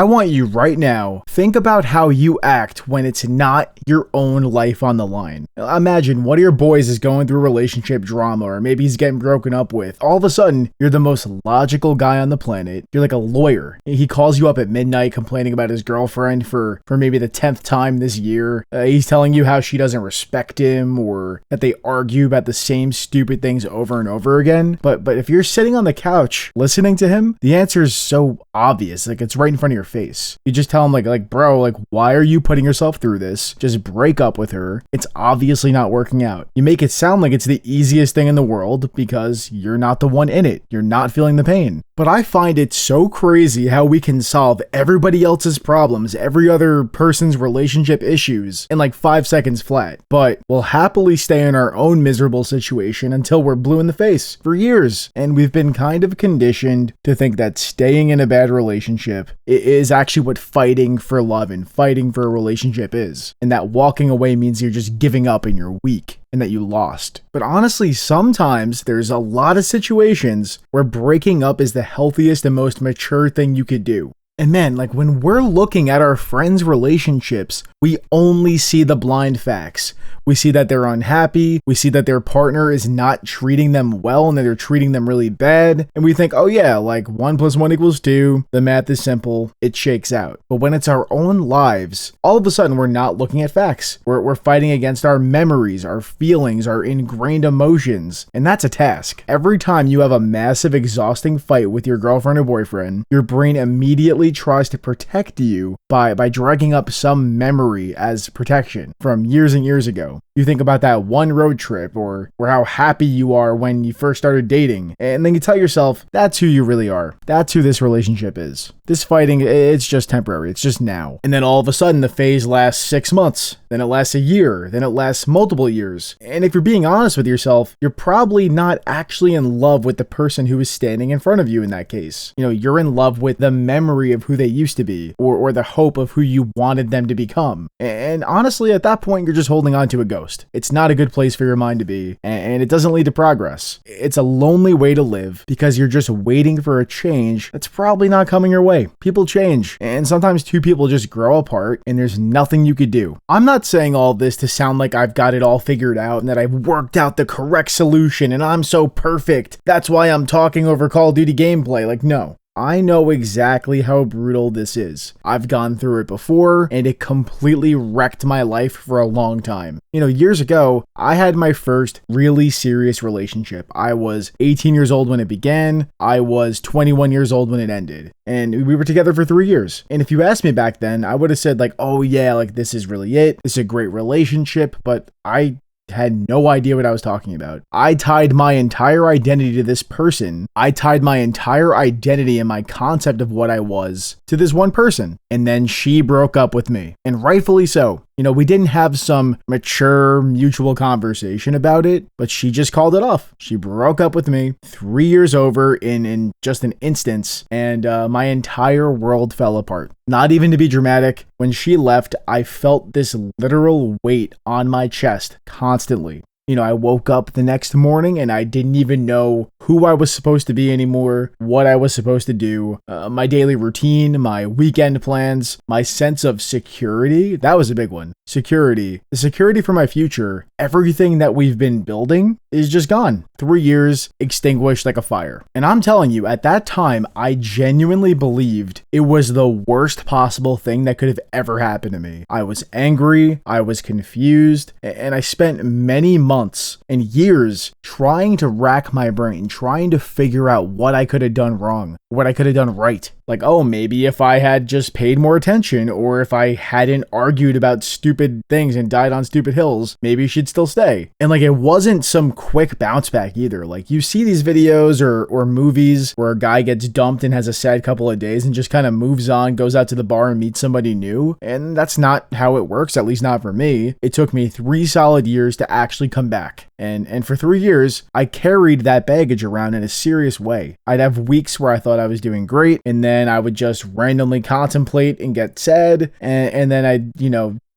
I want you right now, think about how you act when it's not your own life on the line. Imagine one of your boys is going through relationship drama, or maybe he's getting broken up with. All of a sudden, you're the most logical guy on the planet. You're like a lawyer. He calls you up at midnight complaining about his girlfriend for maybe the 10th time this year. He's telling you how she doesn't respect him, or that they argue about the same stupid things over and over again. But if you're sitting on the couch listening to him, the answer is so obvious. Like, it's right in front of your face. You just tell him like, bro, like, why are you putting yourself through this? Just break up with her. It's obviously not working out. You make it sound like it's the easiest thing in the world because you're not the one in it. You're not feeling the pain. But I find it so crazy how we can solve everybody else's problems, every other person's relationship issues in like 5 seconds flat. But we'll happily stay in our own miserable situation until we're blue in the face for years. And we've been kind of conditioned to think that staying in a bad relationship is actually what fighting for love and fighting for a relationship is. And that walking away means you're just giving up and you're weak and that you lost. But honestly, sometimes there's a lot of situations where breaking up is the healthiest and most mature thing you could do. And man, like when we're looking at our friends' relationships, we only see the blind facts. We see that they're unhappy. We see that their partner is not treating them well and that they're treating them really bad. And we think, oh yeah, like 1 + 1 = 2. The math is simple. It shakes out. But when it's our own lives, all of a sudden we're not looking at facts. We're fighting against our memories, our feelings, our ingrained emotions. And that's a task. Every time you have a massive, exhausting fight with your girlfriend or boyfriend, your brain immediately tries to protect you by dragging up some memory as protection from years and years ago. You think about that one road trip or how happy you are when you first started dating. And then you tell yourself, that's who you really are. That's who this relationship is. This fighting, it's just temporary. It's just now. And then all of a sudden the phase lasts 6 months. Then it lasts a year. Then it lasts multiple years. And if you're being honest with yourself, you're probably not actually in love with the person who is standing in front of you in that case. You know, you're in love with the memory of who they used to be or the hope of who you wanted them to become. And honestly, at that point, you're just holding on to a ghost. It's not a good place for your mind to be, and it doesn't lead to progress. It's a lonely way to live because you're just waiting for a change that's probably not coming your way. People change, and sometimes two people just grow apart, and there's nothing you could do. I'm not saying all this to sound like I've got it all figured out and that I've worked out the correct solution and I'm so perfect. That's why I'm talking over Call of Duty gameplay. Like, no. I know exactly how brutal this is. I've gone through it before, and it completely wrecked my life for a long time. You know, years ago, I had my first really serious relationship. I was 18 years old when it began. I was 21 years old when it ended. And we were together for 3 years. And if you asked me back then, I would have said like, oh yeah, like this is really it. This is a great relationship. But I had no idea what I was talking about. I tied my entire identity to this person. I tied my entire identity and my concept of what I was to this one person. And then she broke up with me. And rightfully so. You know, we didn't have some mature mutual conversation about it, but she just called it off. She broke up with me 3 years over in just an instance, and my entire world fell apart. Not even to be dramatic, when she left, I felt this literal weight on my chest constantly. You know, I woke up the next morning and I didn't even know who I was supposed to be anymore, what I was supposed to do, my daily routine, my weekend plans, my sense of security. That was a big one. Security. The security for my future. Everything that we've been building is just gone. 3 years extinguished like a fire. And I'm telling you, at that time, I genuinely believed it was the worst possible thing that could have ever happened to me. I was angry, I was confused, and I spent many months and years trying to rack my brain, trying to figure out what I could have done wrong, what I could have done right. Like, oh, maybe if I had just paid more attention, or if I hadn't argued about stupid things and died on stupid hills, maybe she'd still stay. And like, it wasn't some quick bounce back either. Like, you see these videos or movies where a guy gets dumped and has a sad couple of days and just kind of moves on, goes out to the bar and meets somebody new. And that's not how it works, at least not for me. It took me 3 solid years to actually come back. And for 3 years, I carried that baggage around in a serious way. I'd have weeks where I thought I was doing great, and then I would just randomly contemplate and get sad, and then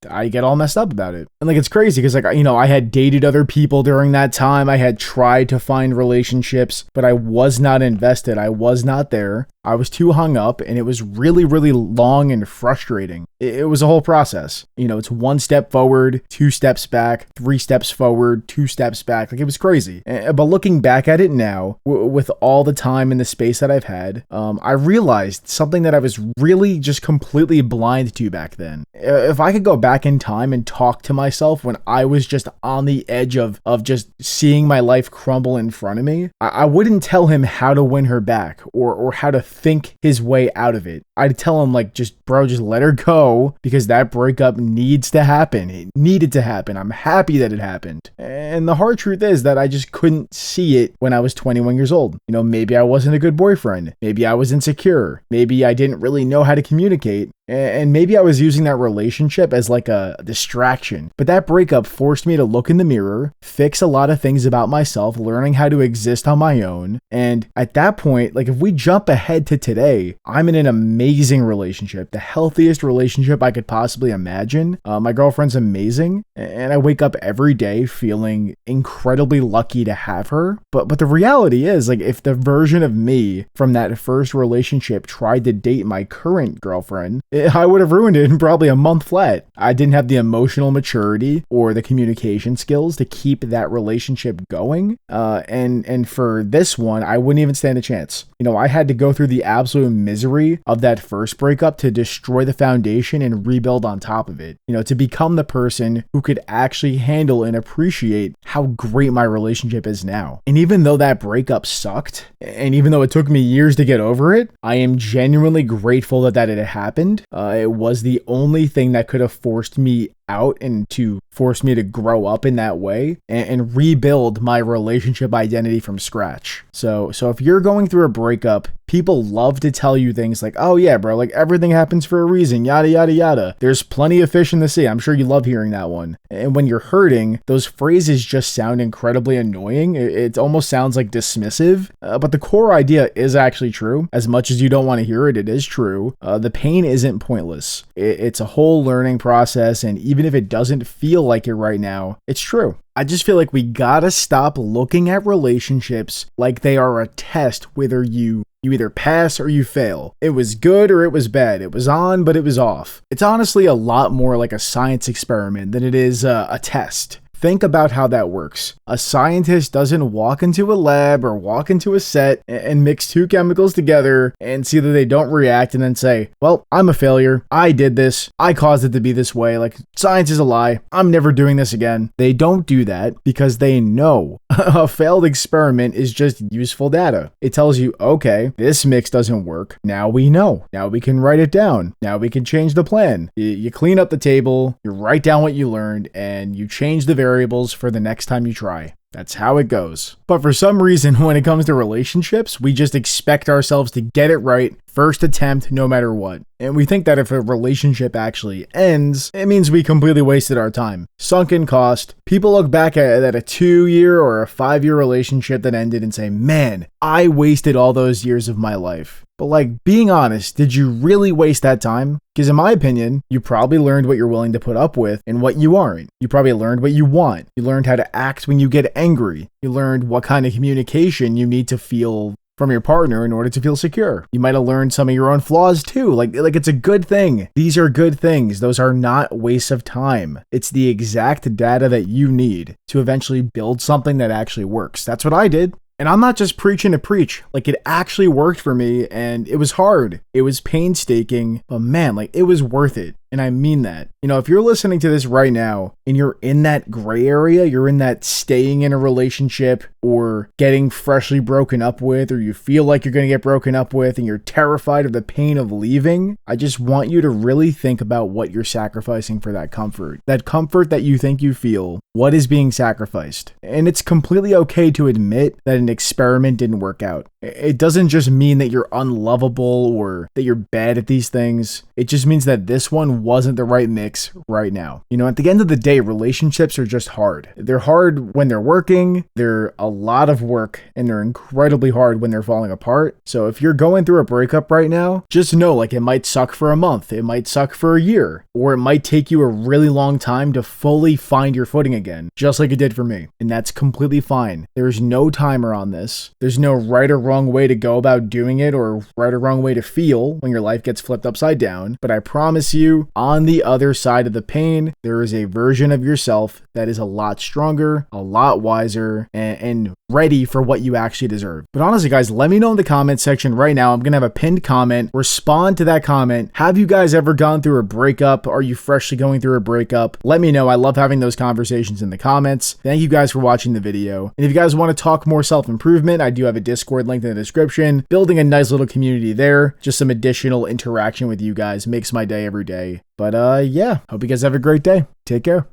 I get all messed up about it. And like, it's crazy because like, you know, I had dated other people during that time. I had tried to find relationships, but I was not invested. I was not there. I was too hung up, and it was really, really long and frustrating. It was a whole process. It's 1 step forward, 2 steps back, 3 steps forward, 2 steps back. Like, it was crazy. But looking back at it now, with all the time and the space that I've had, I realized something that I was really just completely blind to back then. If I could go back in time and talk to myself when I was just on the edge of just seeing my life crumble in front of me, I wouldn't tell him how to win her back or how to think his way out of it. I'd tell him, like, just let her go, because that breakup needs to happen. It needed to happen. I'm happy that it happened. And the hard truth is that I just couldn't see it when I was 21 years old. Maybe I wasn't a good boyfriend. Maybe I was insecure. Maybe I didn't really know how to communicate. And maybe I was using that relationship as like a distraction. But that breakup forced me to look in the mirror, fix a lot of things about myself, learning how to exist on my own. And at that point, like, if we jump ahead to today, I'm in an amazing relationship, the healthiest relationship I could possibly imagine. My girlfriend's amazing, and I wake up every day feeling incredibly lucky to have her. But the reality is, like, if the version of me from that first relationship tried to date my current girlfriend, I would have ruined it in probably a month flat. I didn't have the emotional maturity or the communication skills to keep that relationship going. And for this one, I wouldn't even stand a chance. I had to go through the absolute misery of that first breakup to destroy the foundation and rebuild on top of it. To become the person who could actually handle and appreciate how great my relationship is now. And even though that breakup sucked, and even though it took me years to get over it, I am genuinely grateful that it had happened. It was the only thing that could have forced me out and to force me to grow up in that way and rebuild my relationship identity from scratch. So if you're going through a breakup, people love to tell you things like, oh yeah, bro, like, everything happens for a reason, yada, yada, yada. There's plenty of fish in the sea. I'm sure you love hearing that one. And when you're hurting, those phrases just sound incredibly annoying. It almost sounds like dismissive, but the core idea is actually true. As much as you don't want to hear it, it is true. The pain isn't pointless. It's a whole learning process, and even if it doesn't feel like it right now, it's true. I just feel like we gotta stop looking at relationships like they are a test, whether you either pass or you fail. It was good or it was bad. It was on, but it was off. It's honestly a lot more like a science experiment than it is a test. Think about how that works. A scientist doesn't walk into a lab or walk into a set and mix 2 chemicals together and see that they don't react and then say, well, I'm a failure. I did this. I caused it to be this way. Like, science is a lie. I'm never doing this again. They don't do that because they know a failed experiment is just useful data. It tells you, okay, this mix doesn't work. Now we know. Now we can write it down. Now we can change the plan. You clean up the table, you write down what you learned, and you change the variables for the next time you try. That's how it goes. But for some reason, when it comes to relationships, we just expect ourselves to get it right first attempt, no matter what. And we think that if a relationship actually ends, it means we completely wasted our time. Sunken cost. People look back at a 2-year or a 5-year relationship that ended and say, man, I wasted all those years of my life. But like, being honest, did you really waste that time? Because in my opinion, you probably learned what you're willing to put up with and what you aren't. You probably learned what you want. You learned how to act when you get angry. You learned what kind of communication you need to feel from your partner in order to feel secure. You might have learned some of your own flaws too. Like it's a good thing. These are good things. Those are not wastes of time. It's the exact data that you need to eventually build something that actually works. That's what I did. And I'm not just preaching to preach. Like, it actually worked for me, and it was hard. It was painstaking, but man, like, it was worth it. And I mean that. If you're listening to this right now and you're in that gray area, you're in that staying in a relationship or getting freshly broken up with, or you feel like you're going to get broken up with and you're terrified of the pain of leaving, I just want you to really think about what you're sacrificing for that comfort. That comfort that you think you feel, what is being sacrificed? And it's completely okay to admit that an experiment didn't work out. It doesn't just mean that you're unlovable or that you're bad at these things. It just means that this one wasn't the right mix right now. At the end of the day, relationships are just hard. They're hard when they're working, they're a lot of work, and they're incredibly hard when they're falling apart. So if you're going through a breakup right now, just know, like, it might suck for a month, it might suck for a year, or it might take you a really long time to fully find your footing again, just like it did for me. And that's completely fine. There's no timer on this. There's no right or wrong wrong way to go about doing it or right or wrong way to feel when your life gets flipped upside down. But I promise you, on the other side of the pain, there is a version of yourself that is a lot stronger, a lot wiser, and ready for what you actually deserve. But honestly, guys, let me know in the comment section right now. I'm going to have a pinned comment. Respond to that comment. Have you guys ever gone through a breakup? Are you freshly going through a breakup? Let me know. I love having those conversations in the comments. Thank you guys for watching the video. And if you guys want to talk more self-improvement, I do have a Discord link in the description. Building a nice little community there. Just some additional interaction with you guys makes my day every day. But yeah, hope you guys have a great day. Take care.